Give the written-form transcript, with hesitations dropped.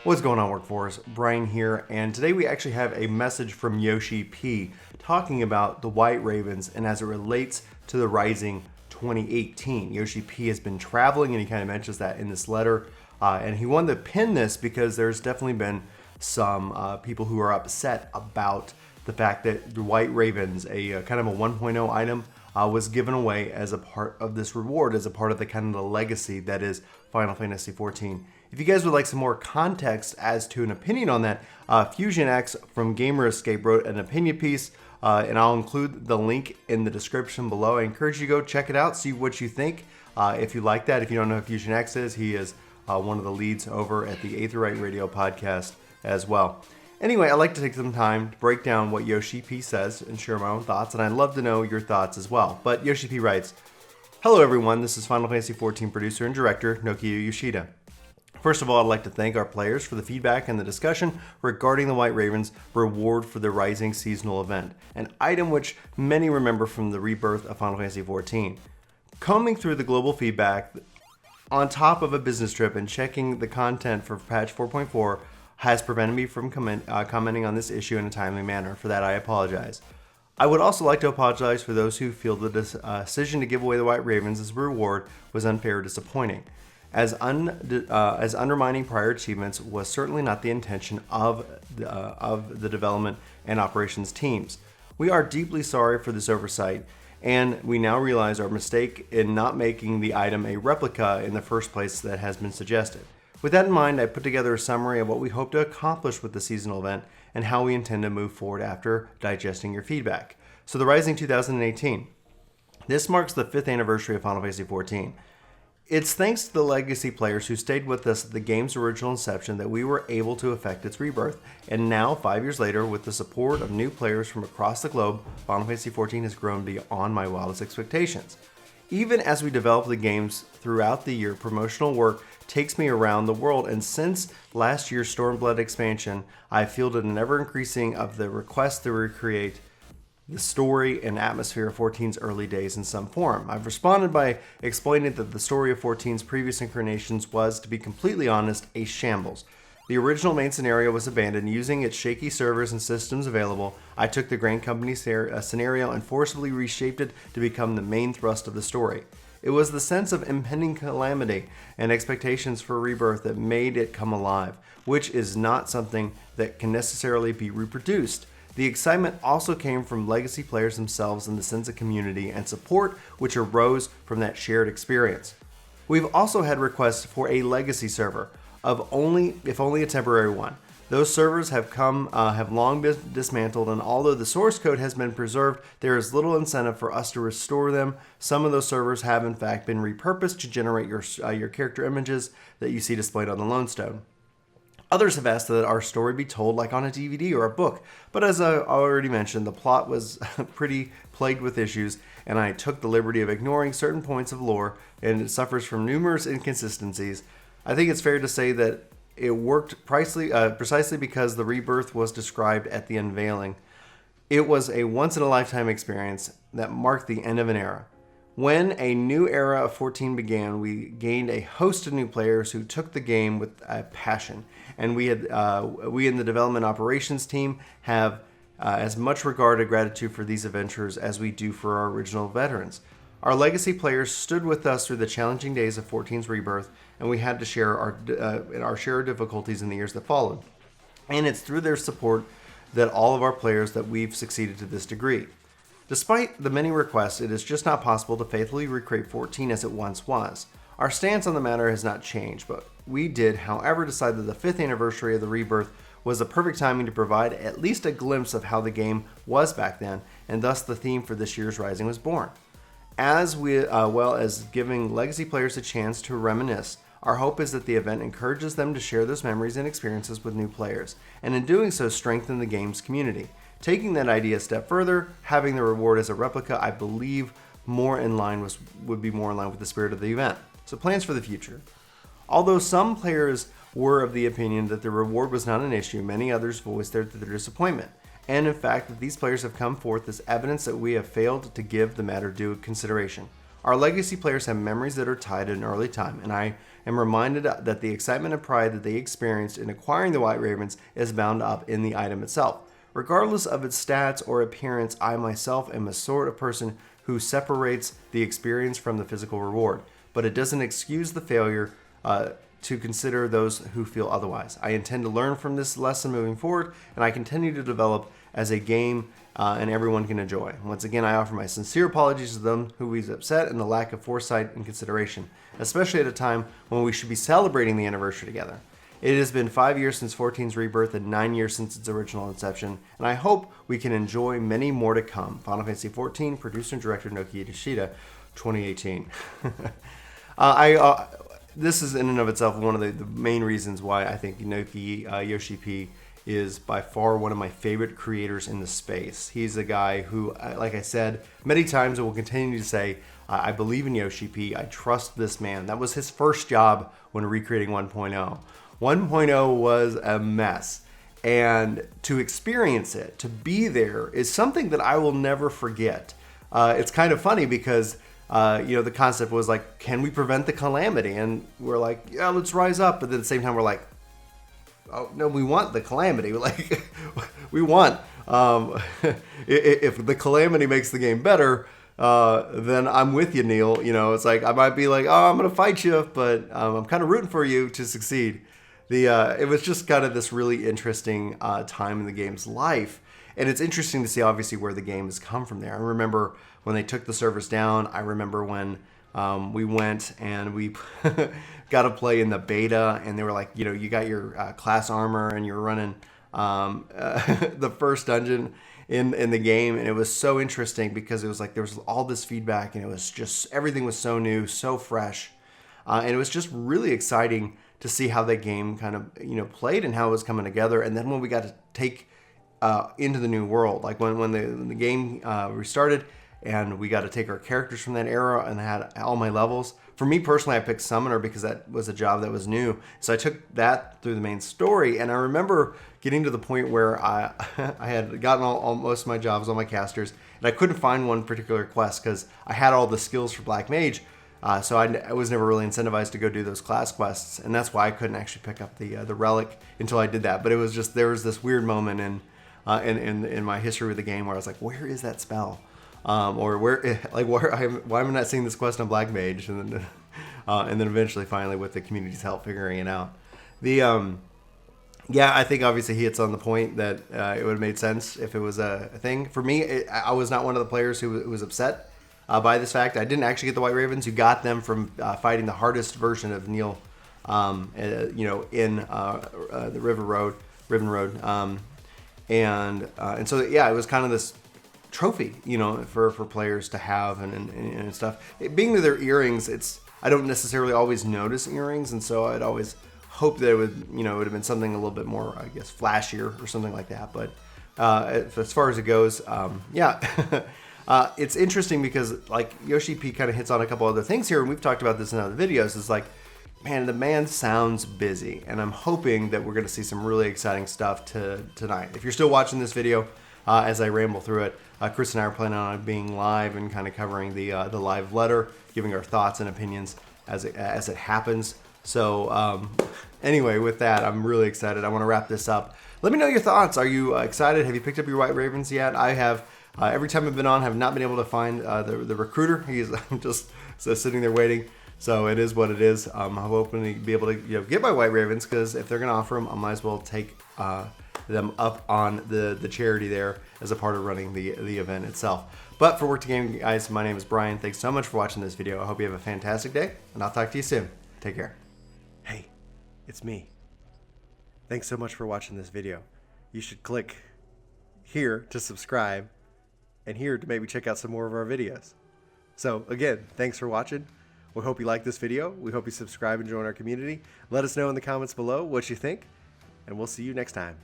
What's going on, Workforce? Brian here, and today we actually have a message from Yoshi-P talking about the White Ravens and as it relates to the Rising 2018. Yoshi-P has been traveling, and he kind of mentions that in this letter, and he wanted to pin this because there's definitely been some people who are upset about the fact that the White Ravens, a kind of a 1.0 item, was given away as a part of this reward, as a part of the kind of the legacy that is Final Fantasy XIV. If you guys would like some more context as to an opinion on that, Fusion X from Gamer Escape wrote an opinion piece, and I'll include the link in the description below. I encourage you to go check it out, see what you think. If you like that, if you don't know who Fusion X is, he is one of the leads over at the Aether Radio podcast as well. Anyway, I'd like to take some time to break down what Yoshi-P says and share my own thoughts, and I'd love to know your thoughts as well. But Yoshi-P writes, "Hello everyone, this is Final Fantasy XIV producer and director Nokiyo Yoshida. First of all, I'd like to thank our players for the feedback and the discussion regarding the White Ravens reward for the Rising seasonal event, an item which many remember from the rebirth of Final Fantasy XIV. Combing through the global feedback on top of a business trip and checking the content for patch 4.4 has prevented me from commenting on this issue in a timely manner. For that, I apologize. I would also like to apologize for those who feel the decision to give away the White Ravens as a reward was unfair or disappointing, as undermining prior achievements was certainly not the intention of the development and operations teams. We are deeply sorry for this oversight, and we now realize our mistake in not making the item a replica in the first place that has been suggested. With that in mind, I put together a summary of what we hope to accomplish with the seasonal event and how we intend to move forward after digesting your feedback. So the Rising 2018. This marks the 5th anniversary of Final Fantasy XIV. It's thanks to the legacy players who stayed with us at the game's original inception that we were able to effect its rebirth. And now, 5 years later, with the support of new players from across the globe, Final Fantasy XIV has grown beyond my wildest expectations. Even as we develop the games throughout the year, promotional work takes me around the world, and since last year's Stormblood expansion, I've fielded an ever-increasing of the requests to recreate the story and atmosphere of 14's early days in some form. I've responded by explaining that the story of 14's previous incarnations was, to be completely honest, a shambles. The original main scenario was abandoned. Using its shaky servers and systems available, I took the Grand Company scenario and forcibly reshaped it to become the main thrust of the story. It was the sense of impending calamity and expectations for rebirth that made it come alive, which is not something that can necessarily be reproduced. The excitement also came from legacy players themselves and the sense of community and support which arose from that shared experience. We've also had requests for a legacy server, if only a temporary one. Those servers have long been dismantled, and although the source code has been preserved, there is little incentive for us to restore them. Some of those servers have in fact been repurposed to generate your character images that you see displayed on the Lone Stone. Others have asked that our story be told like on a DVD or a book, but as I already mentioned, the plot was pretty plagued with issues, and I took the liberty of ignoring certain points of lore, and it suffers from numerous inconsistencies. I think it's fair to say that it worked precisely because the rebirth was described at the unveiling. It was a once-in-a-lifetime experience that marked the end of an era. When a new era of 14 began, we gained a host of new players who took the game with a passion, and we in the development operations team have as much regard and gratitude for these adventures as we do for our original veterans. Our legacy players stood with us through the challenging days of 14's rebirth, and we had to share our share of difficulties in the years that followed. And it's through their support that all of our players that we've succeeded to this degree. Despite the many requests, it is just not possible to faithfully recreate 14 as it once was. Our stance on the matter has not changed, but we did, however, decide that the 5th anniversary of the rebirth was the perfect timing to provide at least a glimpse of how the game was back then, and thus the theme for this year's Rising was born. As well as giving legacy players a chance to reminisce, our hope is that the event encourages them to share those memories and experiences with new players, and in doing so strengthen the game's community. Taking that idea a step further, having the reward as a replica, I believe would be more in line with the spirit of the event. So plans for the future. Although some players were of the opinion that the reward was not an issue, many others voiced their disappointment. And in fact, that these players have come forth as evidence that we have failed to give the matter due consideration. Our legacy players have memories that are tied to an early time, and I am reminded that the excitement and pride that they experienced in acquiring the White Ravens is bound up in the item itself. Regardless of its stats or appearance, I myself am a sort of person who separates the experience from the physical reward, but it doesn't excuse the failure to consider those who feel otherwise. I intend to learn from this lesson moving forward, and I continue to develop as a game and everyone can enjoy. Once again, I offer my sincere apologies to them who is upset and the lack of foresight and consideration, especially at a time when we should be celebrating the anniversary together. It has been 5 years since 14's rebirth and 9 years since its original inception, and I hope we can enjoy many more to come. Final Fantasy XIV, producer and director Naoki Yoshida, 2018. This is in and of itself one of the main reasons why I think Naoki Yoshi-P is by far one of my favorite creators in the space. He's a guy who, like I said many times and will continue to say, I believe in Yoshi-P. I trust this man. That was his first job when recreating 1.0. 1.0 was a mess, and to experience it, to be there, is something that I will never forget. It's kind of funny because the concept was like, can we prevent the calamity? And we're like, yeah, let's rise up. But then at the same time, we're like, oh no, we want the calamity. Like, we want if the calamity makes the game better, then I'm with you, Neil. It's like I might be like, oh, I'm gonna fight you, but I'm kind of rooting for you to succeed. It was just kind of this really interesting time in the game's life, and it's interesting to see obviously where the game has come from there. I remember when they took the servers down. I remember when we went and we got to play in the beta, and they were like, you got your class armor and you're running the first dungeon in the game, and it was so interesting because it was like there was all this feedback, and it was just everything was so new, so fresh, and it was just really exciting to see how that game kind of played and how it was coming together. And then when we got to take into the new world, like when the game restarted and we got to take our characters from that era and had all my levels. For me personally, I picked Summoner because that was a job that was new. So I took that through the main story, and I remember getting to the point where I had gotten all most of my jobs, all my casters, and I couldn't find one particular quest because I had all the skills for Black Mage. So I was never really incentivized to go do those class quests, and that's why I couldn't actually pick up the relic until I did that. But it was just, there was this weird moment in my history with the game where I was like, where is that spell? Or why am I not seeing this quest on Black Mage? And then eventually, finally, with the community's help, figuring it out. I think obviously he hits on the point that it would have made sense if it was a thing. For me, I was not one of the players who was upset by this fact. I didn't actually get the White Ravens. You got them from fighting the hardest version of Neil, in the Riven Road, and so it was kind of this trophy, for players to have and stuff. Being that they're earrings, I don't necessarily always notice earrings, and so I'd always hope that it would have been something a little bit more, I guess, flashier or something like that. But as far as it goes, it's interesting because like Yoshi-P kind of hits on a couple other things here, and we've talked about this in other videos. It's like, man, the man sounds busy, and I'm hoping that we're going to see some really exciting stuff tonight. If you're still watching this video as I ramble through it, Chris and I are planning on being live and kind of covering the live letter, giving our thoughts and opinions as it happens. So anyway, with that, I'm really excited. I want to wrap this up. Let me know your thoughts. Are you excited? Have you picked up your White Ravens yet? I have. Every time I've been on, have not been able to find the recruiter. I'm just sitting there waiting. So it is what it is. I'm hoping to be able to get my White Ravens, because if they're going to offer them, I might as well take them up on the charity there as a part of running the event itself. But for Work To Game, guys, my name is Brian. Thanks so much for watching this video. I hope you have a fantastic day, and I'll talk to you soon. Take care. Hey, it's me. Thanks so much for watching this video. You should click here to subscribe, and here to maybe check out some more of our videos. So again, thanks for watching. We hope you like this video. We hope you subscribe and join our community. Let us know in the comments below what you think, and we'll see you next time.